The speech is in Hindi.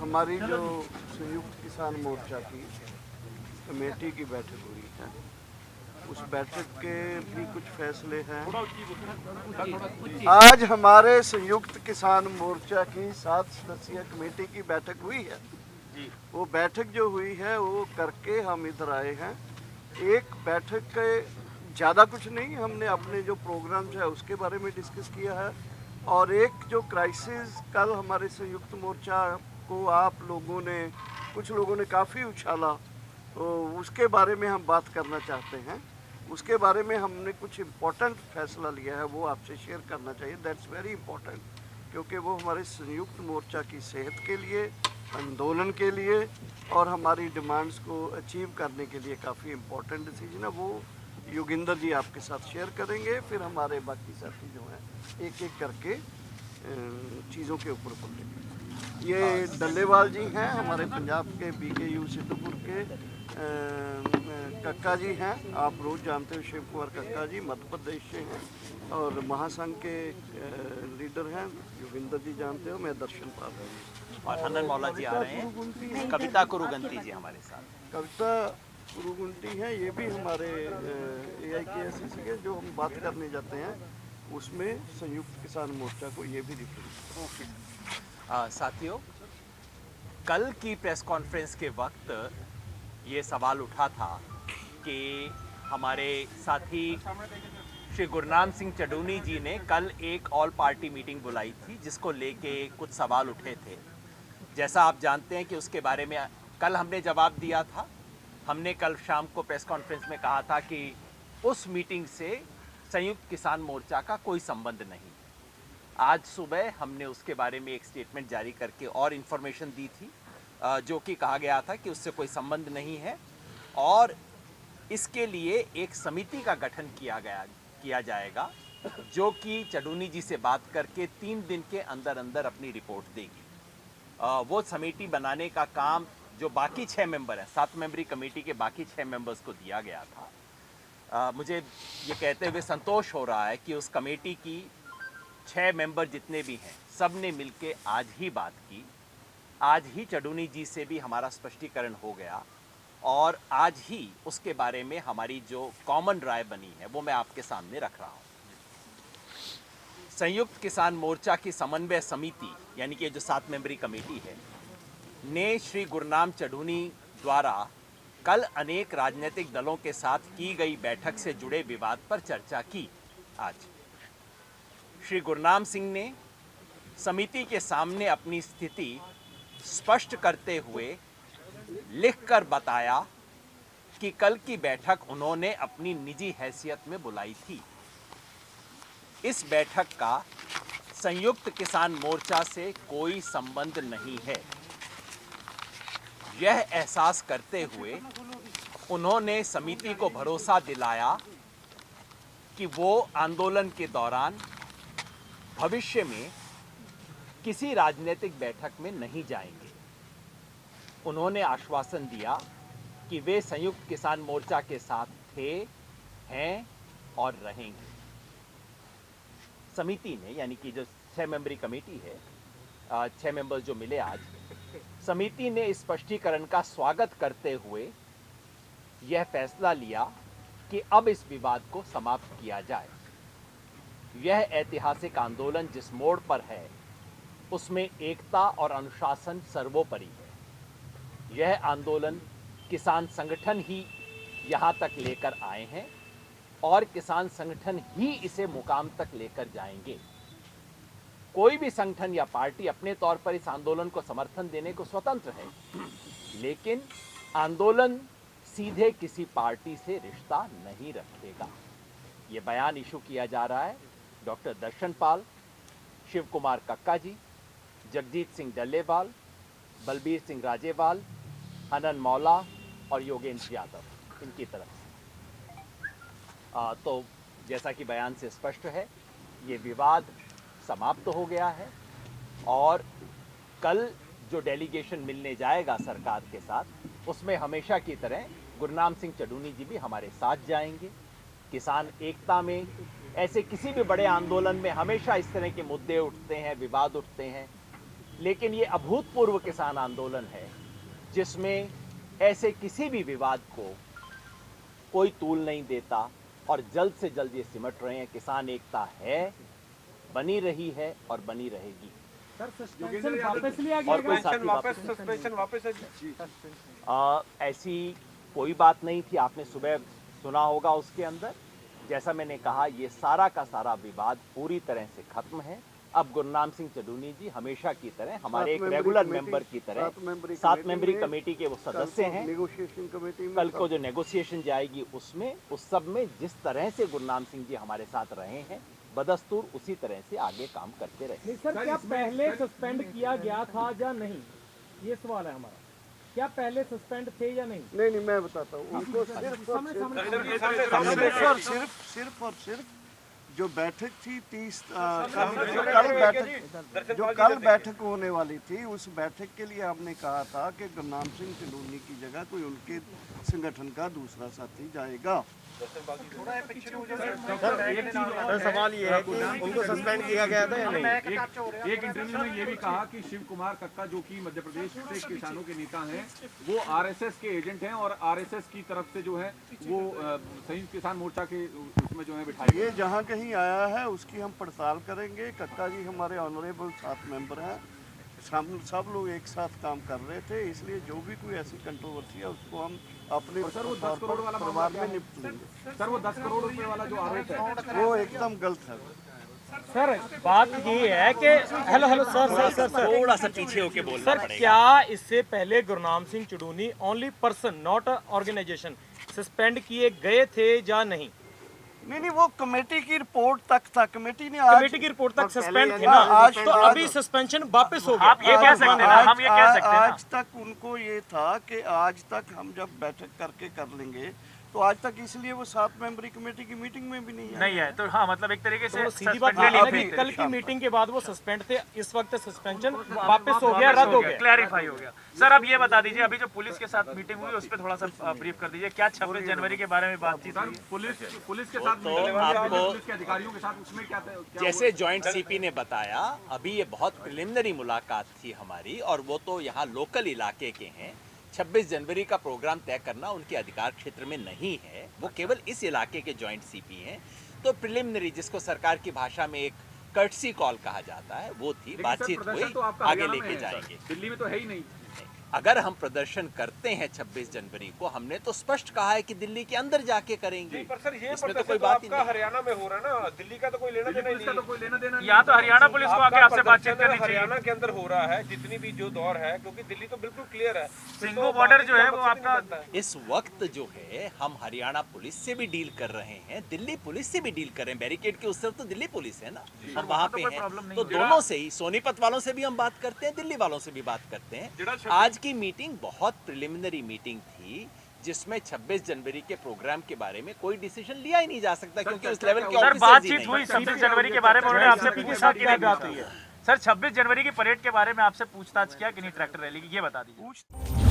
हमारी जो संयुक्त किसान मोर्चा की कमेटी की बैठक हुई है, उस बैठक के भी कुछ फैसले हैं। आज हमारे संयुक्त किसान मोर्चा की 7 सदस्यीय कमेटी की बैठक हुई है। वो बैठक जो हुई है वो करके हम इधर आए हैं। एक बैठक के ज़्यादा कुछ नहीं, हमने अपने जो प्रोग्राम्स है उसके बारे में डिस्कस किया है, और एक जो क्राइसिस कल हमारे संयुक्त मोर्चा को आप लोगों ने, कुछ लोगों ने काफ़ी उछाला, तो उसके बारे में हम बात करना चाहते हैं। उसके बारे में हमने कुछ इम्पोर्टेंट फैसला लिया है, वो आपसे शेयर करना चाहिए। दैट्स वेरी इम्पोर्टेंट, क्योंकि वो हमारे संयुक्त मोर्चा की सेहत के लिए, आंदोलन के लिए और हमारी डिमांड्स को अचीव करने के लिए काफ़ी इम्पोर्टेंट डिसीजन है। वो योगिंदर जी आपके साथ शेयर करेंगे, फिर हमारे बाकी साथी जो हैं एक एक करके चीज़ों के ऊपर बोलेंगे। ये डल्लेवाल जी हैं, हमारे पंजाब के BKU सिद्धपुर के कक्का जी हैं, आप रोज़ जानते हो, शिव कुमार कक्का जी मध्य प्रदेश से हैं, और महासंघ के लीडर हैं योगिंदर जी जानते हो, मैं दर्शन पाल रहा हूँ, और हनन मौला जी आ रहे हैं, कविता कुरुगंती जी हमारे साथ। कविता कुरुगुंटी है, ये भी हमारे AIKSCC के, जो हम बात करने जाते हैं उसमें संयुक्त किसान मोर्चा को ये भी रिप्रेजेंट। साथियों, कल की प्रेस कॉन्फ्रेंस के वक्त ये सवाल उठा था कि हमारे साथी श्री गुरनाम सिंह चडूनी जी ने कल एक ऑल पार्टी मीटिंग बुलाई थी, जिसको लेके कुछ सवाल उठे थे। जैसा आप जानते हैं कि उसके बारे में कल हमने जवाब दिया था। हमने कल शाम को प्रेस कॉन्फ्रेंस में कहा था कि उस मीटिंग से संयुक्त किसान मोर्चा का कोई संबंध नहीं। आज सुबह हमने उसके बारे में एक स्टेटमेंट जारी करके और इन्फॉर्मेशन दी थी, जो कि कहा गया था कि उससे कोई संबंध नहीं है, और इसके लिए एक समिति का गठन किया जाएगा, जो कि चडूनी जी से बात करके 3 दिन के अंदर अंदर अपनी रिपोर्ट देगी। वो समिति बनाने का काम जो बाकी 6 मेंबर हैं, 7 मेंबरी कमेटी के बाकी 6 मेंबर्स को दिया गया था। मुझे ये कहते हुए संतोष हो रहा है कि उस कमेटी की 6 मेंबर जितने भी हैं, सब ने मिलकर आज ही बात की। आज ही चडूनी जी से भी हमारा स्पष्टीकरण हो गया, और आज ही उसके बारे में हमारी जो कॉमन राय बनी है वो मैं आपके सामने रख रहा हूँ। संयुक्त किसान मोर्चा की समन्वय समिति, यानी कि जो 7 मेंबरी कमेटी है, ने श्री गुरनाम चडूनी द्वारा कल अनेक राजनीतिक दलों के साथ की गई बैठक से जुड़े विवाद पर चर्चा की। आज श्री गुरनाम सिंह ने समिति के सामने अपनी स्थिति स्पष्ट करते हुए लिखकर बताया कि कल की बैठक उन्होंने अपनी निजी हैसियत में बुलाई थी। इस बैठक का संयुक्त किसान मोर्चा से कोई संबंध नहीं है। यह एहसास करते हुए उन्होंने समिति को भरोसा दिलाया कि वो आंदोलन के दौरान भविष्य में किसी राजनीतिक बैठक में नहीं जाएंगे। उन्होंने आश्वासन दिया कि वे संयुक्त किसान मोर्चा के साथ थे, हैं और रहेंगे। समिति ने, यानी कि जो 6 मेंबरी कमेटी है, 6 मेंबर्स जो मिले आज, समिति ने इस स्पष्टीकरण का स्वागत करते हुए यह फैसला लिया कि अब इस विवाद को समाप्त किया जाए। यह ऐतिहासिक आंदोलन जिस मोड़ पर है, उसमें एकता और अनुशासन सर्वोपरि है। यह आंदोलन किसान संगठन ही यहाँ तक लेकर आए हैं, और किसान संगठन ही इसे मुकाम तक लेकर जाएंगे। कोई भी संगठन या पार्टी अपने तौर पर इस आंदोलन को समर्थन देने को स्वतंत्र है, लेकिन आंदोलन सीधे किसी पार्टी से रिश्ता नहीं रखेगा। ये बयान इशू किया जा रहा है डॉक्टर दर्शन पाल, शिव कुमार कक्का जी, जगजीत सिंह डल्लेवाल, बलबीर सिंह राजेवाल, हनन मौला और योगेंद्र यादव, इनकी तरफ से। तो जैसा कि बयान से स्पष्ट है, ये विवाद समाप्त हो गया है, और कल जो डेलीगेशन मिलने जाएगा सरकार के साथ, उसमें हमेशा की तरह गुरनाम सिंह चडूनी जी भी हमारे साथ जाएंगे। किसान एकता में, ऐसे किसी भी बड़े आंदोलन में हमेशा इस तरह के मुद्दे उठते हैं, विवाद उठते हैं। लेकिन ये अभूतपूर्व किसान आंदोलन है जिसमें ऐसे किसी भी विवाद को कोई तूल नहीं देता और जल्द से जल्द ये सिमट रहे हैं। किसान एकता है, बनी रही है और बनी रहेगी। सर सस्पेंशन वापस लिया गया और कोई साथी सस्पेंशन वापस है जी। ऐसी कोई बात नहीं थी। आपने सुबह सुना होगा उसके अंदर, जैसा मैंने कहा, ये सारा का सारा विवाद पूरी तरह से खत्म है। अब गुरनाम सिंह चडूनी जी हमेशा की तरह हमारे एक रेगुलर मेंबर की तरह 7 मेंबरी कमेटी के वो सदस्य हैं। नेगोशिएशन कमेटी में कल को जो नेगोशिएशन जाएगी उसमें, उस सब में जिस तरह से गुरनाम सिंह जी हमारे साथ रहे हैं, बदस्तूर उसी तरह से आगे काम करते रहे। सर क्या पहले सस्पेंड किया गया था या नहीं, ये सवाल है हमारा। क्या पहले सस्पेंड थे या नहीं? नहीं, मैं बताता हूँ उनको। सिर्फ और सिर्फ जो बैठक थी 30 जो कल बैठक होने वाली थी, उस बैठक के लिए हमने कहा था कि गुरनाम सिंह चडूनी की जगह कोई उनके संगठन का दूसरा साथी जाएगा। सवाल ये है कि उनको सस्पेंड किया गया था या नहीं? एक इंटरव्यू में ये भी कहा कि शिव कुमार कक्का जो कि मध्य प्रदेश से किसानों के नेता हैं, वो आरएसएस के एजेंट हैं और आरएसएस की तरफ से जो है वो संयुक्त किसान मोर्चा के उसमें जो है बिठाए। ये जहाँ कहीं आया है उसकी हम पड़ताल करेंगे। कक्का जी हमारे ऑनरेबल 7 मेंबर हैं, सब लोग एक साथ काम कर रहे थे, इसलिए जो भी कोई ऐसी कंट्रोवर्सी है उसको हम अपने सर वो 10 करोड़ वाला परिवार में निपट लेंगे। सर वो 10 करोड़ रुपए वाला जो आरोप है वो एकदम गलत है। सर बात ये है कि हेलो सर थोड़ा सा पीछे होके बोलना सर पड़ेगा। क्या इससे पहले Gurnam Singh Chaduni only person not organisation suspend किए गए थे या नहीं? नहीं, वो कमेटी की रिपोर्ट तक था। कमेटी ने कमेटी की रिपोर्ट तक सस्पेंड थे ना, आज तो अभी सस्पेंशन वापस हो गया। आप ये कह सकते हैं ना, हम ये कह सकते हैं ना। आज तक उनको ये था कि आज तक हम जब बैठक करके कर लेंगे, तो आज तक इसलिए वो 7 मेंबरी कमेटी की मीटिंग में भी नहीं नहीं है। तो हाँ, मतलब एक तरीके से तो सीधी बात suspended है ही कि थे। कल की मीटिंग के बाद वो सस्पेंड थे, इस वक्त सस्पेंशन वापस हो गया, रद्द हो गया। क्लैरिफाई हो गया। सर अब ये बता दीजिए, अभी जो पुलिस के साथ मीटिंग हुई उस पर थोड़ा सा ब्रीफ कर दीजिए। क्या 26 जनवरी के बारे में बातचीत हुई? पुलिस के साथ तो मीटिंग हुई है, आपको पुलिस के अधिकारियों के साथ, उसमें क्या जैसे जॉइंट सीपी ने बताया, अभी ये बहुत प्रिलिमिनरी मुलाकात थी हमारी, और वो तो यहाँ लोकल इलाके के हैं। 26 जनवरी का प्रोग्राम तय करना उनके अधिकार क्षेत्र में नहीं है, वो केवल इस इलाके के जॉइंट सीपी हैं। तो प्रिलिमिनरी, जिसको सरकार की भाषा में एक कर्टसी कॉल कहा जाता है, वो थी, बातचीत हुई, तो आपका आगे हरियाणा में लेके है, जाएंगे। सर। दिल्ली में तो है ही नहीं। अगर हम प्रदर्शन करते हैं 26 जनवरी को, हमने तो स्पष्ट कहा है कि दिल्ली के अंदर जाके करेंगे। पर सर ये इसमें तो प्रदर्शन कोई तो बात ही आपका नहीं। हरियाणा में हो रहा है ना, दिल्ली का तो कोई लेना देना पुलिस का तो नहीं। कोई लेना देना नहीं। या तो हरियाणा पुलिस को आके आपसे बातचीत करनी चाहिए। हरियाणा के अंदर हो रहा है जितनी भी जो दौर है, क्योंकि दिल्ली तो बिल्कुल क्लियर है। सिंगू बॉर्डर जो है वो आपका इस वक्त जो है हम हरियाणा पुलिस से भी डील कर रहे हैं, दिल्ली पुलिस से भी डील कर रहे हैं। बैरिकेड के उस तरफ तो दिल्ली पुलिस है ना, हम वहाँ पे हैं। तो दोनों से ही, सोनीपत वालों से भी हम बात करते हैं, दिल्ली वालों से भी बात करते हैं। आज की मीटिंग बहुत प्रिलिमिनरी मीटिंग थी, जिसमें 26 जनवरी के प्रोग्राम के बारे में कोई डिसीजन लिया ही नहीं जा सकता, क्योंकि उस लेवल के सर ऑफिसर्स ही बातचीत नहीं हुई हैं। 26 जनवरी के बारे में, उन्होंने आपसे पूछा कि नहीं बात हुई है? सर 26 जनवरी की परेड के बारे में आपसे पूछताछ किया कि नहीं, ट्रैक्टर रैली की, ये बता दीजिए।